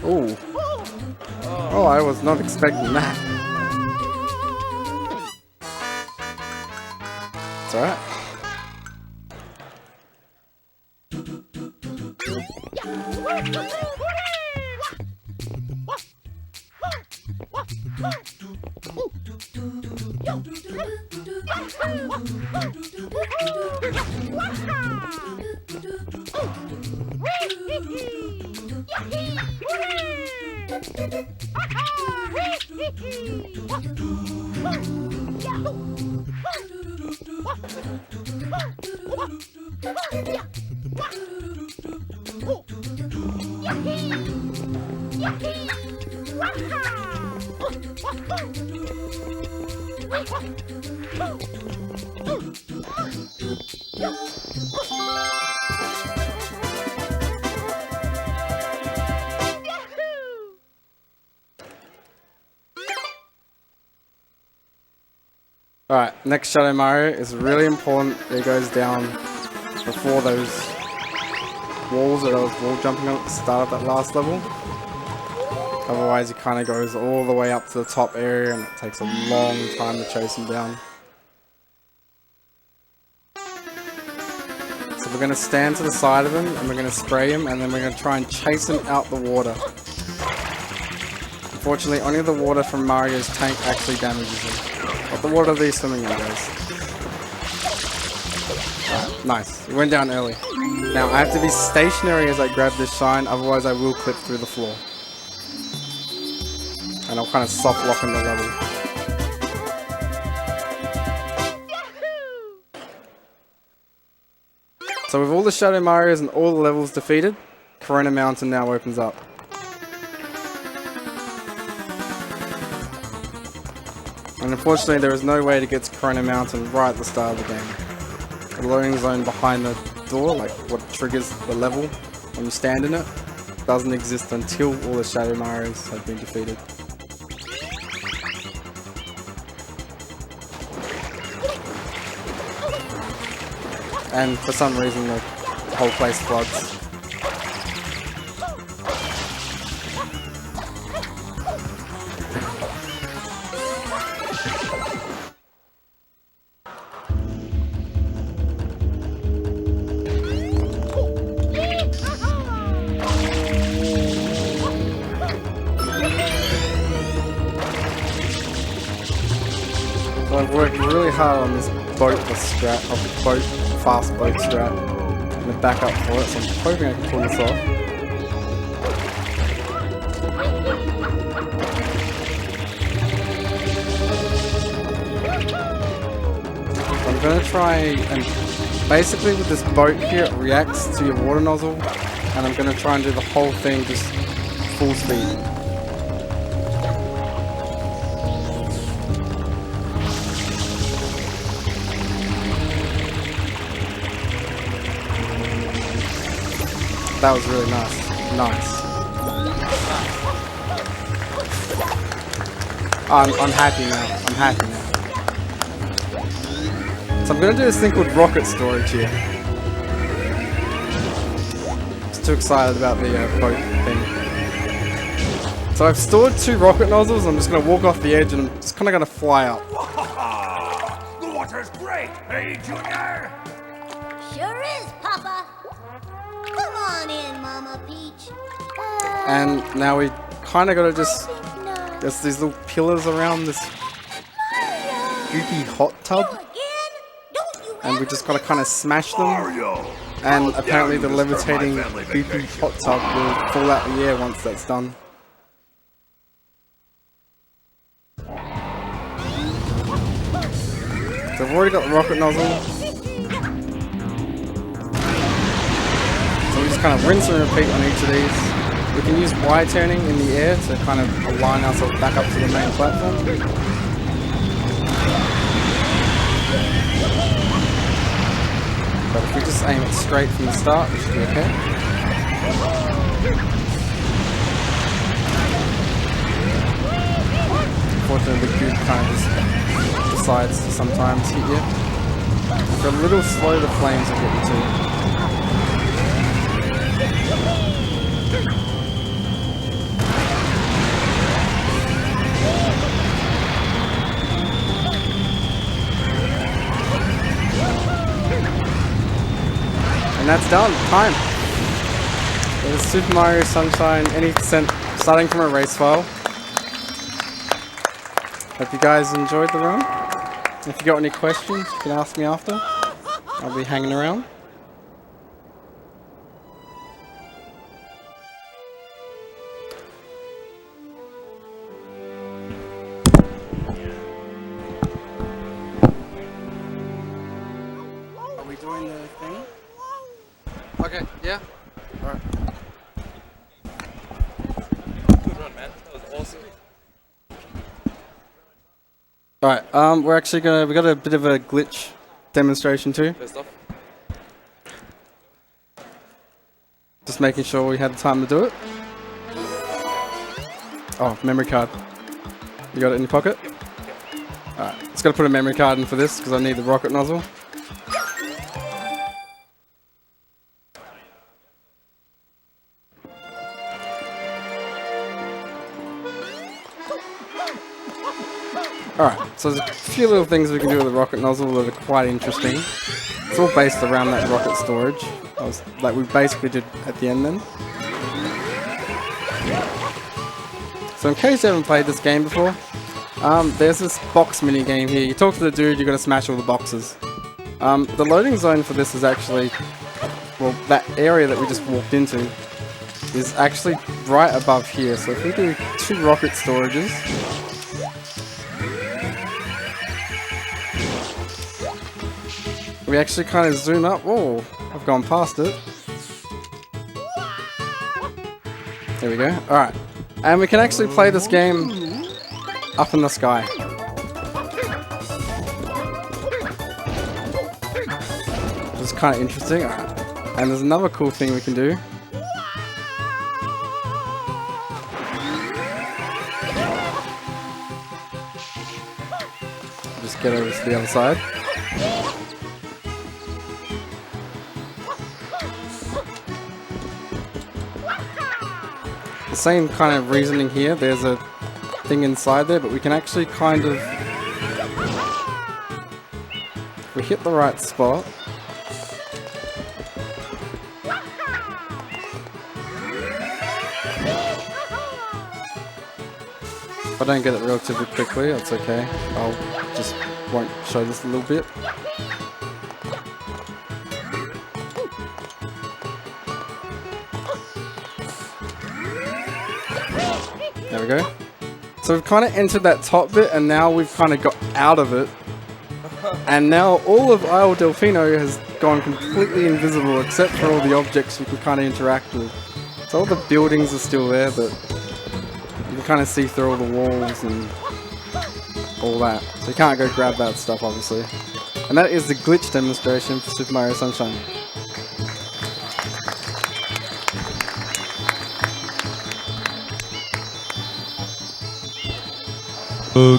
Ooh. Oh, I was not expecting that. It's alright. Alright, next Shadow Mario is really important. It goes down before those walls that I was wall jumping on at the start of that last level. Otherwise he kind of goes all the way up to the top area and it takes a long time to chase him down. So we're going to stand to the side of him and we're going to spray him and then we're going to try and chase him out the water. Unfortunately, only the water from Mario's tank actually damages him. But the water that he's swimming in does. Nice. He went down early. Now I have to be stationary as I grab this shine, otherwise I will clip through the floor. And I'll kind of soft lock in the level. So with all the Shadow Marios and all the levels defeated, Corona Mountain now opens up. And unfortunately there is no way to get to Corona Mountain right at the start of the game. The loading zone behind the door, like what triggers the level when you stand in it, doesn't exist until all the Shadow Marios have been defeated. And for some reason the whole place floods. So I've worked really hard on this fast boat strat and the backup for it, so I'm hoping I can pull this off. I'm going to try and basically with this boat here it reacts to your water nozzle and I'm going to try and do the whole thing just full speed. That was really nice. Nice. I'm happy now. I'm happy now. So I'm going to do this thing called rocket storage here. Just too excited about the boat thing. So I've stored 2 rocket nozzles. I'm just going to walk off the edge and I'm just kind of going to fly up. The water's great, hey, Junior? Sure is, Papa. Come on in, Mama Peach. And now we kind of got to just... No. There's these little pillars around this goopy hot tub. And we just got to kind of smash them. Mario! And apparently the levitating goopy hot tub will fall out the air once that's done. So I've already got the rocket nozzle. So we just kind of rinse and repeat on each of these. We can use Y turning in the air to kind of align ourselves back up to the main platform. But if we just aim it straight from the start, we should be okay. Unfortunately, the goop kind of just decides to sometimes hit you. If you're a little slow, the flames will get you too. And that's done. Time. It was Super Mario Sunshine, starting from a race file. Hope you guys enjoyed the run. If you got any questions, you can ask me after. I'll be hanging around. Are we doing the thing? Okay, yeah. Alright. Good run, man. That was awesome. Alright, we're actually we got a bit of a glitch demonstration too. First off. Just making sure we had the time to do it. Oh, memory card. You got it in your pocket? Yep. Alright, just gotta put a memory card in for this because I need the rocket nozzle. Alright, so there's a few little things we can do with the rocket nozzle that are quite interesting. It's all based around that rocket storage, like we basically did at the end then. So in case you haven't played this game before, there's this box mini game here. You talk to the dude, you got to smash all the boxes. The loading zone for this is actually, well, that area that we just walked into is actually right above here. So if we do 2 rocket storages, we actually kind of zoom up. Oh, I've gone past it. There we go. Alright. And we can actually play this game up in the sky. Which is kind of interesting. Alright. And there's another cool thing we can do. Just get over to the other side. The same kind of reasoning here. There's a thing inside there, but we can actually kind of, if we hit the right spot, if I don't get it relatively quickly, that's okay. I'll just won't show this a little bit. There we go. So we've kind of entered that top bit and now we've kind of got out of it. And now all of Isle Delfino has gone completely invisible except for all the objects you can kind of interact with. So all the buildings are still there, but you can kind of see through all the walls and all that. So you can't go grab that stuff, obviously. And that is the glitch demonstration for Super Mario Sunshine.